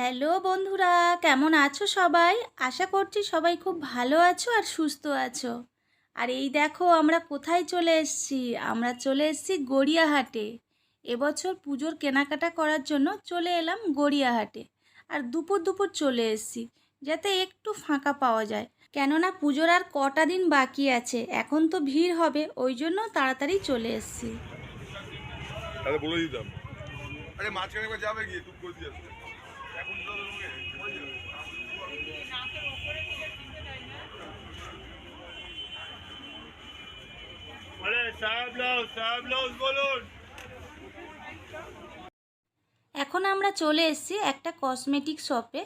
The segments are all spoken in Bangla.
হ্যালো বন্ধুরা, কেমন আছো সবাই? আশা করছি সবাই খুব ভালো আছো আর সুস্থ আছো। আর এই দেখো আমরা কোথায় চলে এসেছি। আমরা চলে এসেছি গড়িয়াহাটে। এবছর পুজোর কেনাকাটা করার জন্য চলে এলাম গড়িয়াহাটে। আর দুপুর দুপুর চলে এসেছি যাতে একটু ফাঁকা পাওয়া যায়, কেননা পুজোর আর কটা দিন বাকি আছে। এখন তো ভিড় হবে, ওই জন্য তাড়াতাড়ি চলে এসেছি। তাহলে বলে দিতাম। আরে মাঝখানে একবার যাবে গিয়ে টুক করে দিয়ে আসবে। এখন তো বলে সাহেব লাউস বলুন। এখন আমরা চলে এসেছি একটা কসমেটিক শপে।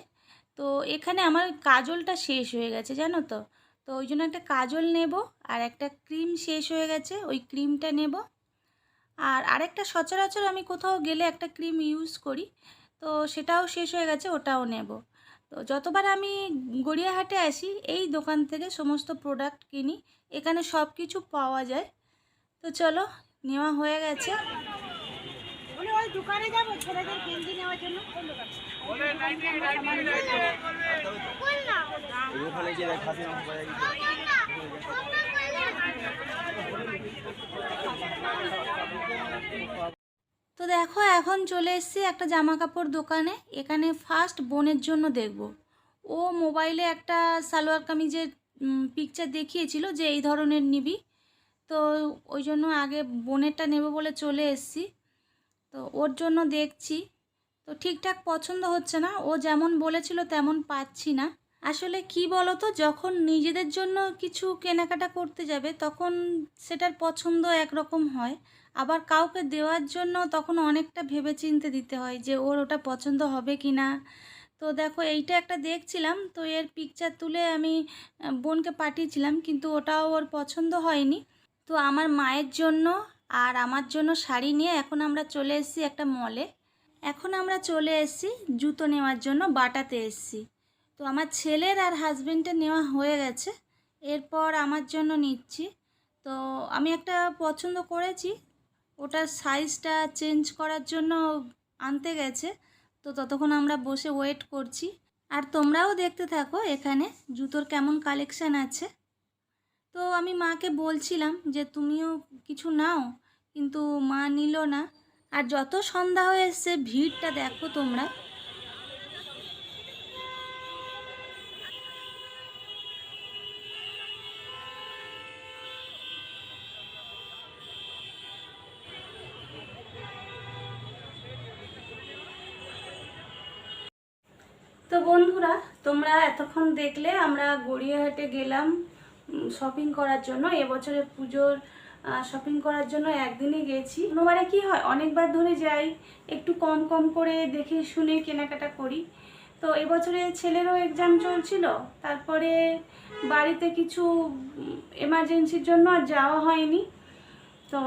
তো এখানে আমার কাজলটা শেষ হয়ে গেছে, জানো তো। তো ওই জন্য একটা কাজল নেব, আর একটা ক্রিম শেষ হয়ে গেছে, ওই ক্রিমটা নেব। আর আরেকটা সচরাচর আমি কোথাও গেলে একটা ক্রিম ইউজ করি, তো সেটাও শেষ হয়ে গেছে, ওটাও নেব। তো যতবার আমি গড়িয়াহাটে আসি এই দোকান থেকে সমস্ত প্রোডাক্ট কিনি। এখানে সব কিছু পাওয়া যায়। তো চলো, নেওয়া হয়ে গেছে। বলে ওই দোকানে যাবো ছেলেদের গেঞ্জি নেওয়ার জন্য। কোন দোকান? বল না। ওখানে গিয়ে দেখ খাসি মাংস পাওয়া তো দেখো, এখন চলে এসেছি একটা জামা কাপড় দোকানে। এখানে ফার্স্ট বোনের জন্য দেখব। ও মোবাইলে একটা সালোয়ার কামিজের পিকচার দেখিয়েছিল যে এই ধরনের নিবি। তো ওই জন্য আগে বোনেরটা নেব বলে চলে এসেছি। তো ওর জন্য দেখছি, তো ঠিকঠাক পছন্দ হচ্ছে না। ও যেমন বলেছিল তেমন পাচ্ছি না। আসলে কি বলো তো, যখন নিজেদের জন্য কিছু কেনাকাটা করতে যাবে তখন সেটার পছন্দ একরকম হয়, আবার কাউকে দেওয়ার জন্য তখন অনেকটা ভেবেচিন্তে দিতে হয় যে ওর ওটা পছন্দ হবে কি না। তো দেখো, এইটা একটা দেখছিলাম, তো এর পিকচার তুলে আমি বোনকে পাঠিয়েছিলাম, কিন্তু ওটাও ওর পছন্দ হয়নি। তো আমার মায়ের জন্য আর আমার জন্য শাড়ি নিয়ে এখন আমরা চলে এসেছি একটা মলে। এখন আমরা চলে এসেছি জুতো নেওয়ার জন্য, বাটাতে এসেছি। তো আমার ছেলের আর হাজবেন্ডের নেওয়া হয়ে গেছে, এরপর আমার জন্য নিচ্ছি। তো আমি একটা পছন্দ করেছি, ওটার সাইজটা চেঞ্জ করার জন্য আনতে গেছে। তো ততক্ষণ আমরা বসে ওয়েট করছি। আর তোমরাও দেখতে থাকো এখানে জুতোর কেমন কালেকশান আছে। তো আমি মাকে বলছিলাম যে তুমিও কিছু নাও, কিন্তু মা নিল না। আর যত সন্ধ্যা হয়ে এসছে ভিড়টা দেখো তোমরা। তো বন্ধুরা, তোমরা এতক্ষণ দেখলে আমরা গড়িয়াহাটে গেলাম শপিং করার জন্য। এবছরে পুজোর শপিং করার জন্য একদিনে গেছি। কোনোবারে কি হয়, অনেকবার ধরে যাই, একটু কম কম করে দেখে শুনে কেনাকাটা করি। তো এবছরে ছেলেরও এক্সাম চলছিল, তারপরে বাড়িতে কিছু এমার্জেন্সির জন্য আর যাওয়া হয়নি। তো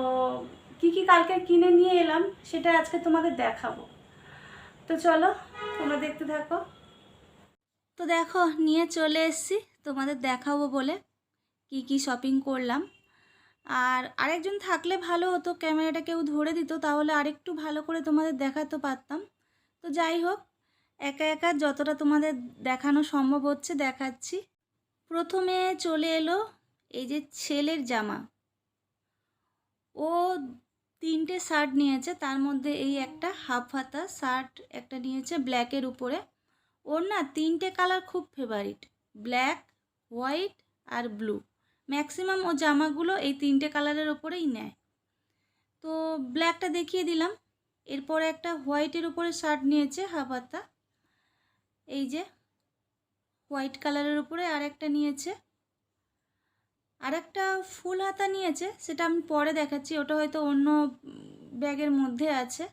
কি কি কালকে কিনে নিয়ে এলাম সেটা আজকে তোমাদের দেখাবো। তো চলো, তোমরা দেখতে থাকো। তো দেখো, নিয়ে চলে এসেছি তোমাদের দেখাবো বলে কি কি শপিং করলাম। আর আরেকজন থাকলে ভালো হতো, ক্যামেরাটা কেউ ধরে দিত, তাহলে আরেকটু ভালো করে তোমাদের দেখাতে পারতাম। তো যাই হোক, একা একা যতটা তোমাদের দেখানো সম্ভব হচ্ছে দেখাচ্ছি। প্রথমে চলে এলো এই যে ছেলের জামা। ও তিনটে শার্ট নিয়েছে, তার মধ্যে এই একটা হাফ হাতা শার্ট একটা নিয়েছে ব্ল্যাকের উপরে। ওর না তিনটে কালার খুব ফেভারিট, ব্ল্যাক, হোয়াইট আর ব্লু। ম্যাক্সিমাম ও জামাগুলো এই তিনটে কালারের ওপরেই নেয়। তো ব্ল্যাকটা দেখিয়ে দিলাম। এরপরে একটা হোয়াইটের উপরে শার্ট নিয়েছে হাফ হাতা, এই যে হোয়াইট কালারের উপরে। আর একটা নিয়েছে, আর একটা ফুল হাতা নিয়েছে, সেটা আমি পরে দেখাচ্ছি, ওটা হয়তো অন্য ব্যাগের মধ্যে আছে।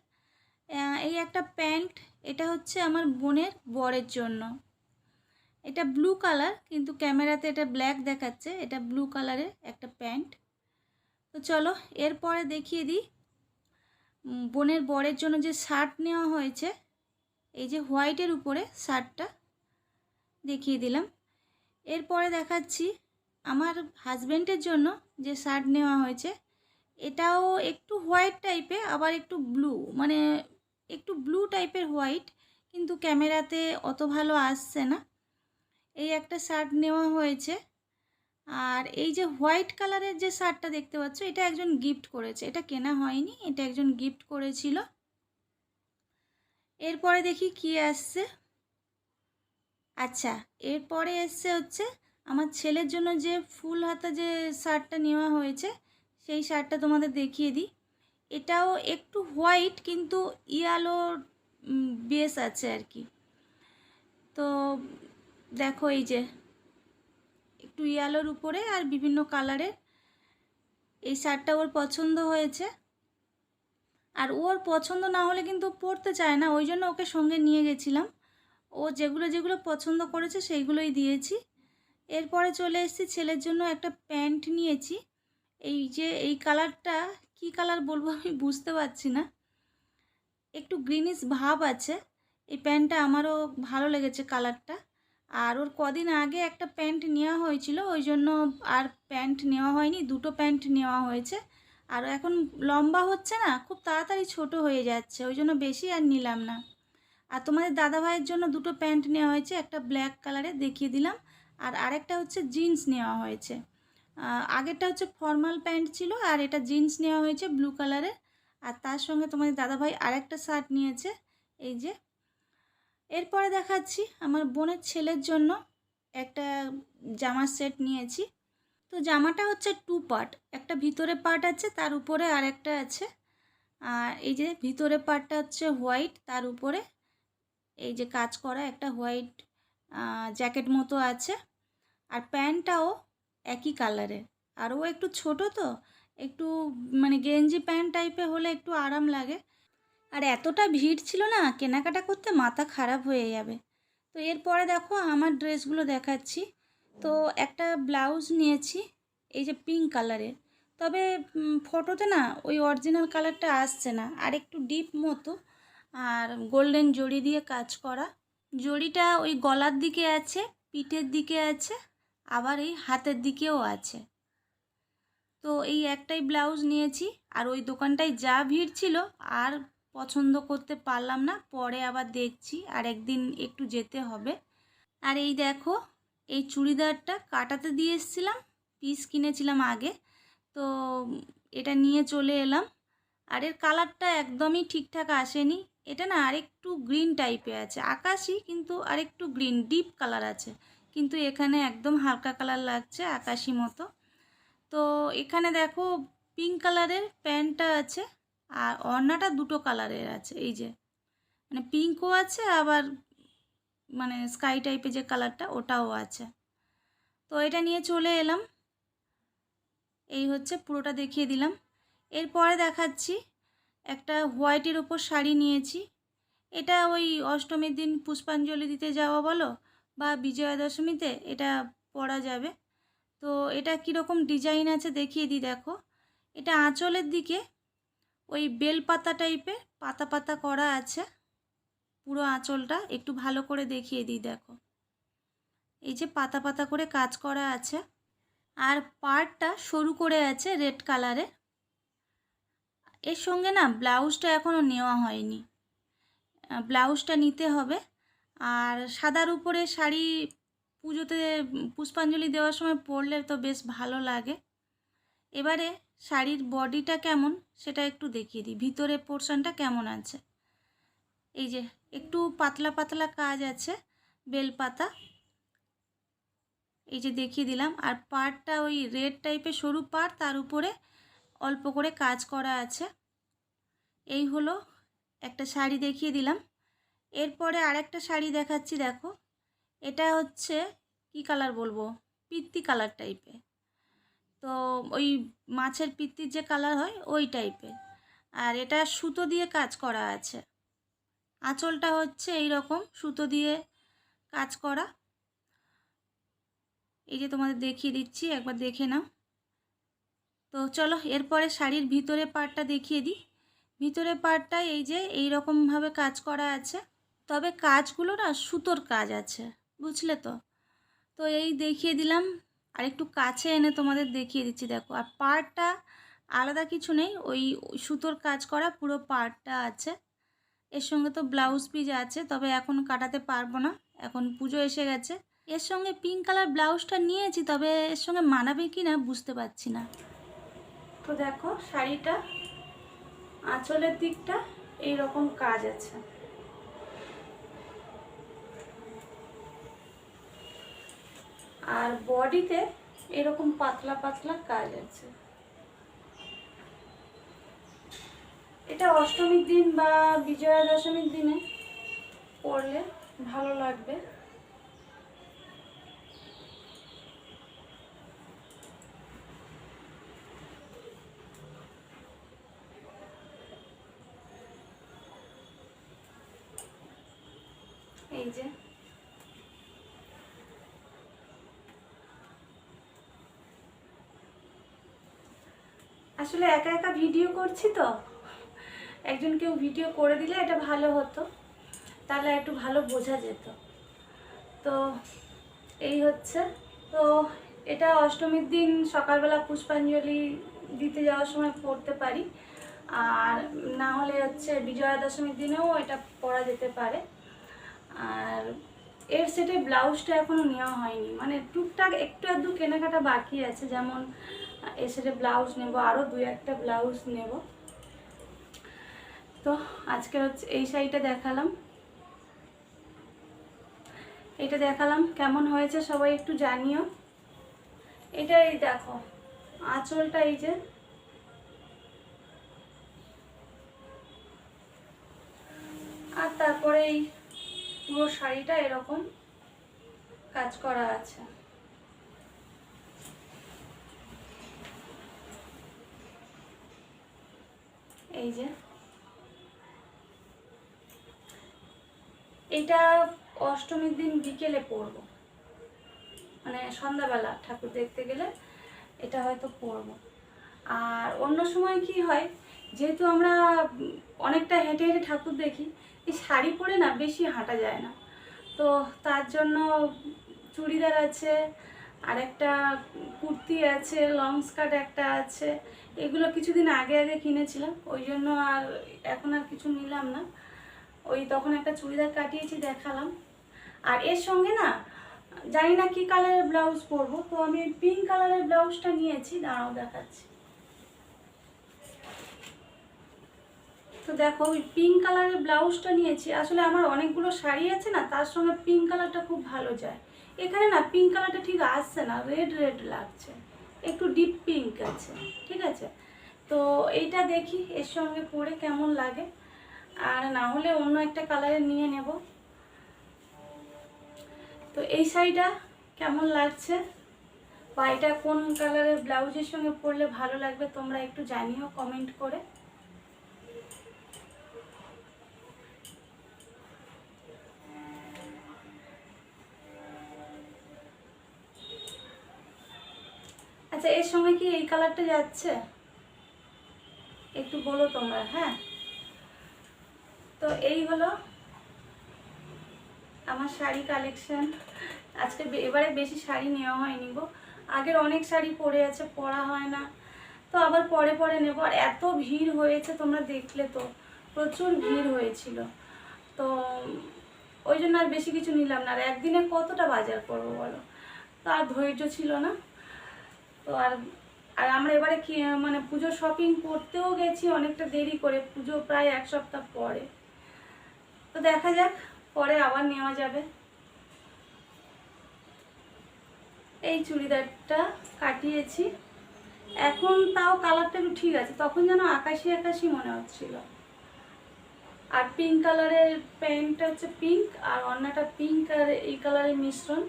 এই একটা প্যান্ট, এটা হচ্ছে আমার বোনের বরের জন্য। এটা ব্লু কালার, কিন্তু ক্যামেরাতে এটা ব্ল্যাক দেখাচ্ছে। এটা ব্লু কালারের একটা প্যান্ট। তো চলো এরপরে দেখিয়ে দিই বোনের বরের জন্য যে শার্ট নেওয়া হয়েছে। এই যে হোয়াইটের উপরে শার্টটা দেখিয়ে দিলাম। এরপরে দেখাচ্ছি আমার হাজব্যান্ডের জন্য যে শার্ট নেওয়া হয়েছে। এটাও একটু হোয়াইট টাইপের, আবার একটু ব্লু, মানে একটু ব্লু টাইপের হোয়াইট, কিন্তু ক্যামেরাতে অত ভালো আসছে না। এই একটা শার্ট নেওয়া হয়েছে। আর এই যে হোয়াইট কালারের যে শার্টটা দেখতে পাচ্ছ, এটা একজন গিফট করেছে, এটা কেনা হয়নি, এটা একজন গিফট করেছিল। এরপরে দেখি কি আসছে। আচ্ছা, এরপরে এসছে হচ্ছে আমার ছেলের জন্য যে ফুল হাতা যে শার্টটা নেওয়া হয়েছে, সেই শার্টটা তোমাদের দেখিয়ে দিই। এটাও একটু হোয়াইট কিন্তু ইয়েলো বেস আছে আর কি। তো দেখো এই যে একটু ইয়েলোর উপরে আর বিভিন্ন কালারের এই শার্টটা ওর পছন্দ হয়েছে। আর ওর পছন্দ না হলে কিন্তু পরতে চায় না, ওই জন্য ওকে সঙ্গে নিয়ে গেছিলাম। ও যেগুলো যেগুলো পছন্দ করেছে সেইগুলোই দিয়েছি। এরপরে চলে এসেছি ছেলের জন্য একটা প্যান্ট নিয়েছি। এই যে এই কালারটা কি কালার বলবো আমি বুঝতে পারছি না, একটু গ্রিনিশ ভাব আছে। এই প্যান্টটা আমারও ভালো লেগেছে কালারটা। আর ওর কদিন আগে একটা প্যান্ট নেওয়া হয়েছিল, ওই জন্য আর প্যান্ট নেওয়া হয়নি, দুটো প্যান্ট নেওয়া হয়েছে। আর এখন লম্বা হচ্ছে না, খুব তাড়াতাড়ি ছোট হয়ে যাচ্ছে, ওই জন্য বেশি আর নিলাম না। আর তোমাদের দাদাভাইয়ের জন্য দুটো প্যান্ট নেওয়া হয়েছে, একটা ব্ল্যাক কালারের দেখিয়ে দিলাম, আর আরেকটা হচ্ছে জিন্স নেওয়া হয়েছে। আগেরটা হচ্ছে ফর্মাল প্যান্ট ছিল, আর এটা জিন্স নেওয়া হয়েছে ব্লু কালারের। আর তার সঙ্গে তোমাদের দাদাভাই আরেকটা শার্ট নিয়েছে, এই যে। এরপরে দেখাচ্ছি আমার বোনের ছেলের জন্য একটা জামার সেট নিয়েছি। তো জামাটা হচ্ছে 2 পার্ট, একটা ভিতরে পার্ট আছে, তার উপরে আরেকটা আছে। আর এই যে ভিতরে পার্টটা হচ্ছে হোয়াইট, তার উপরে এই যে কাজ করা একটা হোয়াইট জ্যাকেট মতো আছে। আর প্যান্টটাও একই কালারের। আর ও একটু ছোট, তো একটু মানে গেঞ্জি প্যান্ট টাইপের হলে একটু আরাম লাগে। আর এতটা ভিড় ছিল না, কেনাকাটা করতে মাথা খারাপ হয়ে যাবে। তো এরপরে দেখো আমার ড্রেসগুলো দেখাচ্ছি। তো একটা ব্লাউজ নিয়েছি এই যে পিঙ্ক কালারের, তবে ফটোতে না ওই অরিজিনাল কালারটা আসছে না, আর একটু ডিপ মতো, আর গোল্ডেন জড়ি দিয়ে কাজ করা। জড়িটা ওই গলার দিকে আছে, পিঠের দিকে আছে, আবার এই হাতের দিকেও আছে। তো এই একটাই ব্লাউজ নিয়েছি। আর ওই দোকানটায় যা ভিড় ছিল আর পছন্দ করতে পারলাম না, পরে আবার দেখছি, আর একদিন একটু যেতে হবে। আর এই দেখো এই চুড়িদারটা কাটাতে দিয়ে এসেছিলাম, পিস কিনেছিলাম আগে, তো এটা নিয়ে চলে এলাম। আর এর কালারটা একদমই ঠিকঠাক আসেনি, এটা না আরেকটু গ্রিন টাইপের আছে, আকাশি কিন্তু আরেকটু গ্রিন ডিপ কালার আছে, কিন্তু এখানে একদম হালকা কালার লাগছে, আকাশি মতো। তো এখানে দেখো পিঙ্ক কালারের প্যান্টটা আছে, আর ওড়নাটা দুটো কালারের আছে, এই যে মানে পিঙ্কও আছে, আবার মানে স্কাই টাইপের যে কালারটা ওটাও আছে। তো এটা নিয়ে চলে এলাম, এই হচ্ছে পুরোটা দেখিয়ে দিলাম। এরপরে দেখাচ্ছি একটা হোয়াইটের ওপর শাড়ি নিয়েছি। এটা ওই অষ্টমীর দিন পুষ্পাঞ্জলি দিতে যাওয়া বলো বা বিজয়া দশমীতে এটা পরা যাবে। তো এটা কীরকম ডিজাইন আছে দেখিয়ে দিই, দেখো এটা আঁচলের দিকে ওই বেলপাতা টাইপের পাতা পাতা করা আছে, পুরো আঁচলটা একটু ভালো করে দেখিয়ে দিই, দেখো এই যে পাতা পাতা করে কাজ করা আছে। আর পাড়টা সরু করে আছে রেড কালারে। এর সঙ্গে না ব্লাউজটা এখনও নেওয়া হয়নি, ব্লাউজটা নিতে হবে। আর সাদার উপরে শাড়ি পুজোতে পুষ্পাঞ্জলি দেওয়ার সময় পরলে তো বেশ ভালো লাগে। এবারে শাড়ির বডিটা কেমন সেটা একটু দেখিয়ে দিই, ভিতরে পোর্শনটা কেমন আছে। এই যে একটু পাতলা পাতলা কাজ আছে বেলপাতা, এই যে দেখিয়ে দিলাম। আর পাড়টা ওই রেড টাইপের সরু পাড়, তার উপরে অল্প করে কাজ করা আছে। এই হলো একটা শাড়ি দেখিয়ে দিলাম। এরপরে আরেকটা শাড়ি দেখাচ্ছি, দেখো এটা হচ্ছে কি কালার বলবো, পিত্তি কালার টাইপের। তো ওই মাছের পিত্তির যে কালার হয় ওই টাইপের। আর এটা সুতো দিয়ে কাজ করা আছে, আঁচলটা হচ্ছে এই রকম সুতো দিয়ে কাজ করা। এই যে তোমাদের দেখিয়ে দিচ্ছি, একবার দেখে নাও। তো চলো এরপরে শাড়ির ভিতরে পার্টটা দেখিয়ে দিই। ভিতরে পার্টটায় এই যে এই রকমভাবে কাজ করা আছে, তবে কাজগুলো না সুতোর কাজ আছে, বুঝলে তো। তো এই দেখিয়ে দিলাম, আর একটু কাছে এনে তোমাদের দেখিয়ে দিচ্ছি, দেখো। আর পার্টটা আলাদা কিছু নেই, ওই সুতোর কাজ করা পুরো পার্টটা আছে, এর সঙ্গে তো ব্লাউজ পিস আছে, তবে এখন কাটাতে পারবো না, এখন পুজো এসে গেছে। এর সঙ্গে পিঙ্ক কালার ব্লাউজটা নিয়েছি, তবে এর সঙ্গে মানাবে কি না বুঝতে পারছি না। তো দেখো শাড়িটা আঁচলের দিকটা এইরকম কাজ আছে, আর বডিতে এরকম পাতলা পাতলা কাজ আছে। এটা অষ্টমীর দিন বা বিজয়া দশমীর দিনে পরলে ভালো লাগবে। এই যে আসলে একা একা ভিডিও করছি তো, একজন কেউ ভিডিও করে দিলে এটা ভালো হতো, তাহলে একটু ভালো বোঝা যেত। তো এই হচ্ছে, তো এটা অষ্টমীর দিন সকালবেলা পুষ্পাঞ্জলি দিতে যাওয়ার সময় পরতে পারি, আর না হলে হচ্ছে বিজয়া দশমীর দিনেও এটা পরা যেতে পারে। আর এর সেটে ব্লাউজটা এখনও নেওয়া হয়নি, মানে টুকটাক একটু আধটু কেনাকাটা বাকি আছে, যেমন এর সেটে ব্লাউজ নেব, আরও 2-1টা ব্লাউজ নেব। তো আজকে হচ্ছে এই শাড়িটা দেখালাম, এটা দেখালাম, কেমন হয়েছে সবাই একটু জানিও। এটা এই দেখো আঁচলটা এই যে, আর তারপরে এই পুরো শাড়িটা এরকম কাজ করা আছে। এই যে এটা অষ্টমীর দিন বিকেলে পরবো, মানে সন্ধ্যাবেলা ঠাকুর দেখতে গেলে এটা হয়তো পরবো। আর অন্য সময় কি হয়, যেহেতু আমরা অনেকটা হেঁটে হেঁটে ঠাকুর দেখি, এই শাড়ি পরে না বেশি হাঁটা যায় না, তো তার জন্য চুড়িদার আছে, আর একটা কুর্তি আছে, লং স্কার্ট একটা আছে, এগুলো কিছুদিন আগে আগে কিনেছিলাম, ওই জন্য আর এখন আর কিছু নিলাম না। ওই তখন একটা চুড়িদার কাটিয়েছি, দেখালাম। আর এর সঙ্গে না জানি না কি কালারের ব্লাউজ পরবো, তো আমি পিঙ্ক কালারের ব্লাউজটা নিয়েছি, দাঁড়াও দেখাচ্ছি। তো দেখো ওই পিঙ্ক কালারের ব্লাউজটা নিয়েছি, আসলে আমার অনেকগুলো শাড়ি আছে না, তার সঙ্গে পিঙ্ক কালারটা খুব ভালো যায়। এখানে না পিঙ্ক কালারটা ঠিক আসছে না, রেড রেড লাগছে, একটু ডিপ পিঙ্ক আছে, ঠিক আছে। তো এইটা দেখি এর সঙ্গে পরে কেমন লাগে, আর না হলে অন্য একটা কালারের নিয়ে নেব। তো এই শাড়িটা কেমন লাগছে, বা এটা কোন কালারের ব্লাউজের সঙ্গে পরলে ভালো লাগবে, তোমরা একটু জানিও কমেন্ট করে। আচ্ছা এর সঙ্গে কি এই কালারটা যাচ্ছে একটু বলো তোমরা, হ্যাঁ। তো এই হলো আমার শাড়ি কালেকশন। আজকে এবারে বেশি শাড়ি নেওয়া হয়নি গো, আগের অনেক শাড়ি পরে আছে, পরা হয় না, তো আবার পরে পরে নেব। আর এত ভিড় হয়েছে তোমরা দেখলে তো, প্রচুর ভিড় হয়েছিল, তো ওই জন্য আর বেশি কিছু নিলাম না। আর একদিনে কতটা বাজার করবো বলো, তো আর ধৈর্য ছিল না। তো আর আমরা এবারে কি মানে পুজো শপিং করতেও গেছি অনেকটা দেরি করে, পুজো প্রায় 1 সপ্তাহ পরে, তো দেখা যাক পরে আবার নেওয়া যাবে। এই চুড়িদারটা কাটিয়েছি, এখন তাও কালারটা একটু ঠিক আছে, তখন যেন আকাশি আকাশি মনে হচ্ছিল। আর পিঙ্ক কালারের প্যান্টটা হচ্ছে পিঙ্ক, আর অন্যটা পিঙ্ক আর এই কালারের মিশ্রণ।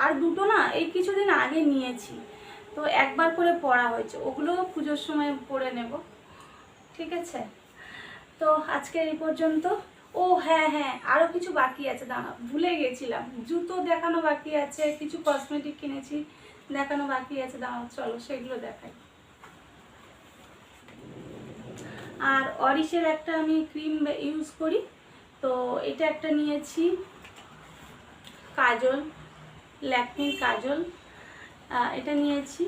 আর দুটো না এই কিছুদিন আগে নিয়েছি, তো একবার করে পরা হয়েছে, ওগুলোও পুজোর সময় পরে নেব, ঠিক আছে। তো আজকে এই পর্যন্ত। ও হ্যাঁ হ্যাঁ, আরও কিছু বাকি আছে, দাঁড়া ভুলে গেছিলাম, জুতো দেখানো বাকি আছে, কিছু কসমেটিক কিনেছি দেখানো বাকি আছে, দাঁড়াও চলো সেগুলো দেখাই। আর অরিশের একটা আমি ক্রিম ইউজ করি, তো এটা একটা নিয়েছি, কাজল, ল্যাকমির কাজল, এটা নিয়েছি।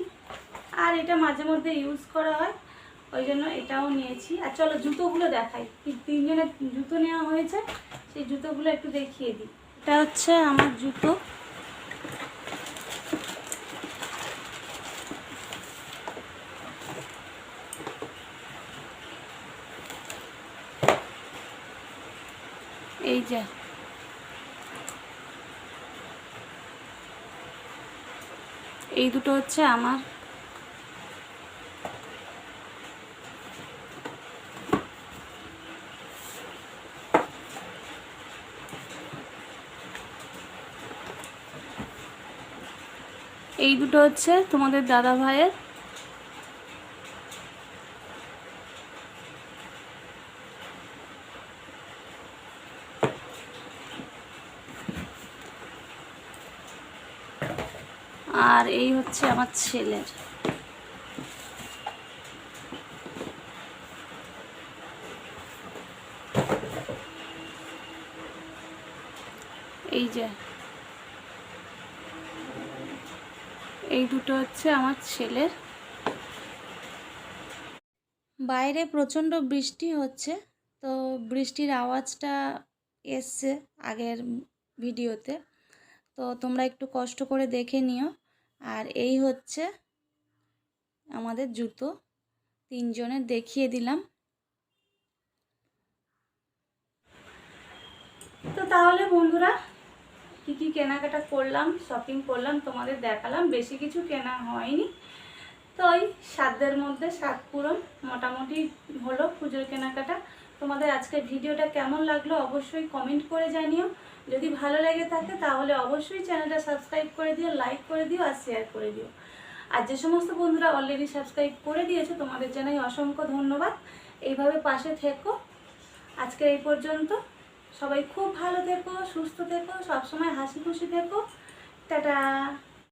আর এটা মাঝে মধ্যে ইউজ করা হয়, ওই জন্য এটাও নিয়েছি। আর চলো জুতোগুলো দেখাই, তিনজনের জুতো নেওয়া হয়েছে, সেই জুতোগুলো একটু দেখিয়ে দিই। এটা হচ্ছে আমার জুতো, এই যে এই দুটো হচ্ছে আমার। এই দুটো হচ্ছে তোমাদের দাদা ভাইয়ের। আর এই হচ্ছে আমার ছেলের। এই যে এই দুটো হচ্ছে আমার ছেলের। বাইরে প্রচণ্ড বৃষ্টি হচ্ছে, তো বৃষ্টির আওয়াজটা এসছে আগের ভিডিওতে, তো তোমরা একটু কষ্ট করে দেখে নিও। আর এই হচ্ছে আমাদের জুতো, তিনজনের দেখিয়ে দিলাম। তো তাহলে বন্ধুরা কি কি কেনাকাটা করলাম, শপিং করলাম, তোমাদের দেখালাম। বেশি কিছু কেনা হয়নি, তো ওই সাধ্যের মধ্যে সাত পূরণ মোটামুটি হলো পুজোর কেনাকাটা। তোমাদের আজকের ভিডিওটা কেমন লাগলো অবশ্যই কমেন্ট করে জানিও। যদি ভালো লেগে থাকে তাহলে অবশ্যই চ্যানেলটা সাবস্ক্রাইব করে দিও, লাইক করে দিও আর শেয়ার করে দিও। আর যে সমস্ত বন্ধুরা অলরেডি সাবস্ক্রাইব করে দিয়েছো তোমাদের জানাই অসংখ্য ধন্যবাদ। এইভাবে পাশে থেকো। আজকে এই পর্যন্ত। সবাই খুব ভালো থেকো, সুস্থ থেকো, সবসময় হাসি খুশি থেকো। টাটা।